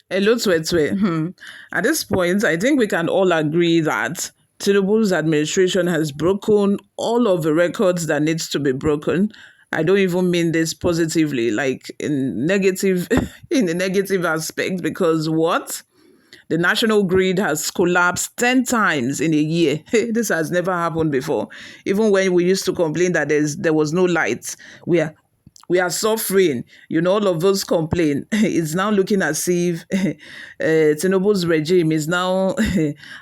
Hello, Twetwe. At this point, I think we can all agree that Tinubu's administration has broken all of the records that needs to be broken. I don't even mean this positively, like in negative, in the negative aspect, because what? The national grid has collapsed 10 times in a year. This has never happened before. Even when we used to complain that there was no light, we are we are suffering. All of us complain. It's now looking as if Tinubu's regime is now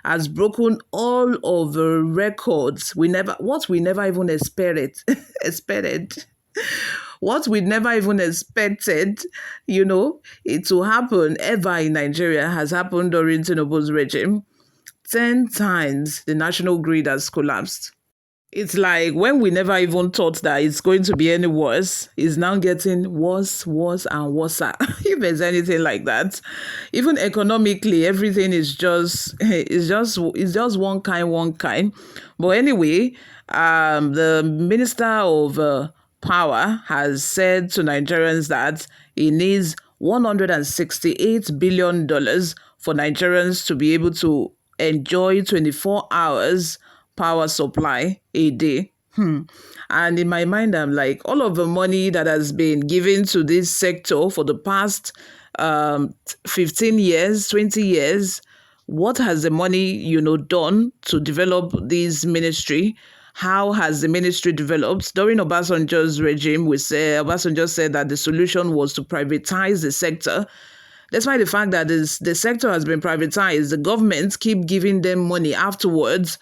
has broken all of the records. We never even expected, expected what we never even expected, it to happen ever in Nigeria has happened during Tinubu's regime. 10 times the national grid has collapsed. It's like when we never even thought that it's going to be any worse, it's now getting worse, worse, and worse. If there's anything like that, even economically, everything is just it's just one kind, one kind. But anyway, the minister of power has said to Nigerians that he needs $168 billion for Nigerians to be able to enjoy 24 hours power supply a day. And in my mind, I'm like, all of the money that has been given to this sector for the past 15 years, 20 years, what has the money, done to develop this ministry? How has the ministry developed? During Obasanjo's regime, Obasanjo said that the solution was to privatize the sector. Despite the fact that the sector has been privatized, the government keep giving them money afterwards,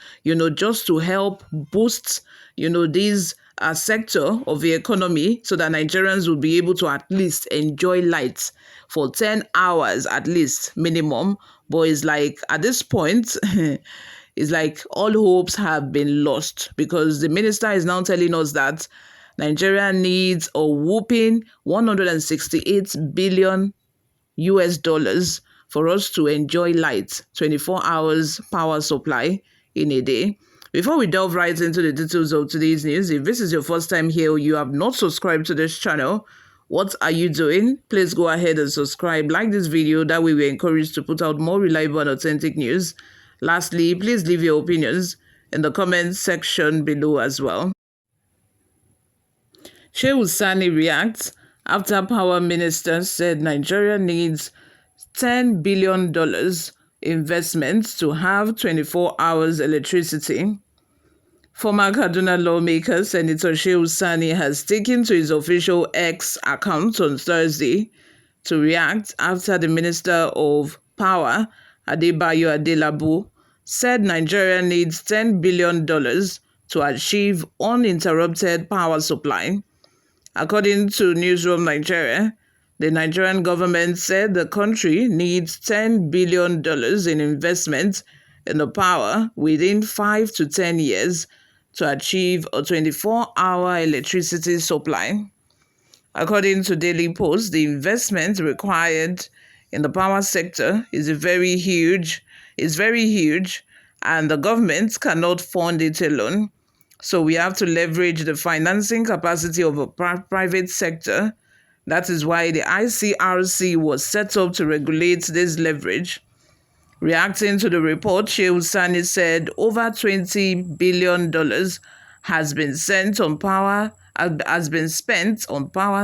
just to help boost, this sector of the economy so that Nigerians will be able to at least enjoy light for 10 hours at least minimum. But it's like at this point, it's like all hopes have been lost because the minister is now telling us that Nigeria needs a whooping 168 billion US dollars for us to enjoy light 24 hours power supply in a day. Before we delve right into the details of today's news, if this is your first time here or you have not subscribed to this channel, what are you doing? Please go ahead and subscribe, like this video, that way we're encouraged to put out more reliable and authentic news. Lastly, please leave your opinions in the comments section below as well. Shehu Sani reacts after power minister said Nigeria needs $10 billion investment to have 24 hours electricity. Former Kaduna lawmaker Senator Shehu Sani has taken to his official X account on Thursday to react after the Minister of Power, Adebayo Adelabu, said Nigeria needs $10 billion to achieve uninterrupted power supply. According to Newsroom Nigeria, the Nigerian government said the country needs $10 billion in investment in the power within 5 to 10 years to achieve a 24-hour electricity supply. According to Daily Post, the investment required in the power sector is very huge, and the government cannot fund it alone. So we have to leverage the financing capacity of a private sector. That is why the ICRC was set up to regulate this leverage. Reacting to the report, Shehu Sani said over $20 billion has been spent on power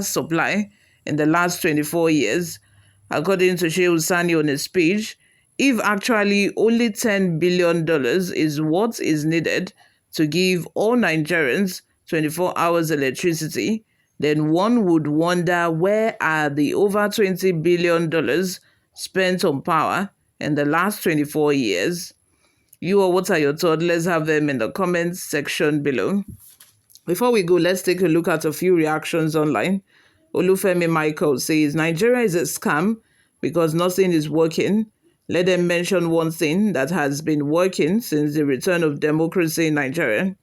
supply in the last 24 years. According to Shehu Sani on his speech, if actually only $10 billion is what is needed to give all Nigerians 24 hours electricity, then one would wonder where are the over $20 billion spent on power in the last 24 years. What are your thoughts? Let's have them in the comments section below. Before we go, let's take a look at a few reactions online. Olufemi Michael says, Nigeria is a scam because nothing is working. Let them mention one thing that has been working since the return of democracy in Nigeria.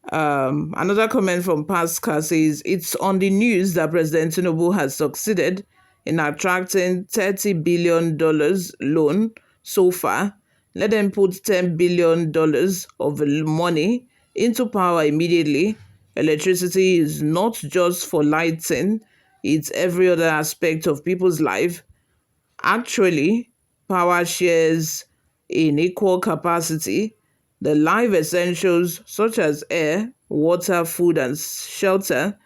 Another comment from Pascal says, it's on the news that President Tinubu has succeeded in attracting $30 billion loan so far. Let them put $10 billion of money into power immediately. Electricity is not just for lighting, it's every other aspect of people's life. Actually, power shares in equal capacity the life essentials such as air, water, food, and shelter.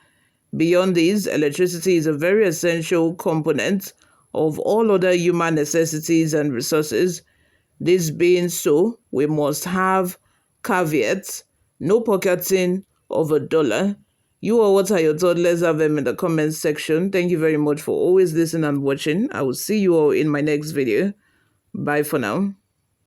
Beyond these, electricity is a very essential component of all other human necessities and resources. This being so, we must have caveats, no pocketing of a dollar. You or what are your thoughts? Let's have them in the comments section. Thank you very much for always listening and watching. I will see you all in my next video. Bye for now.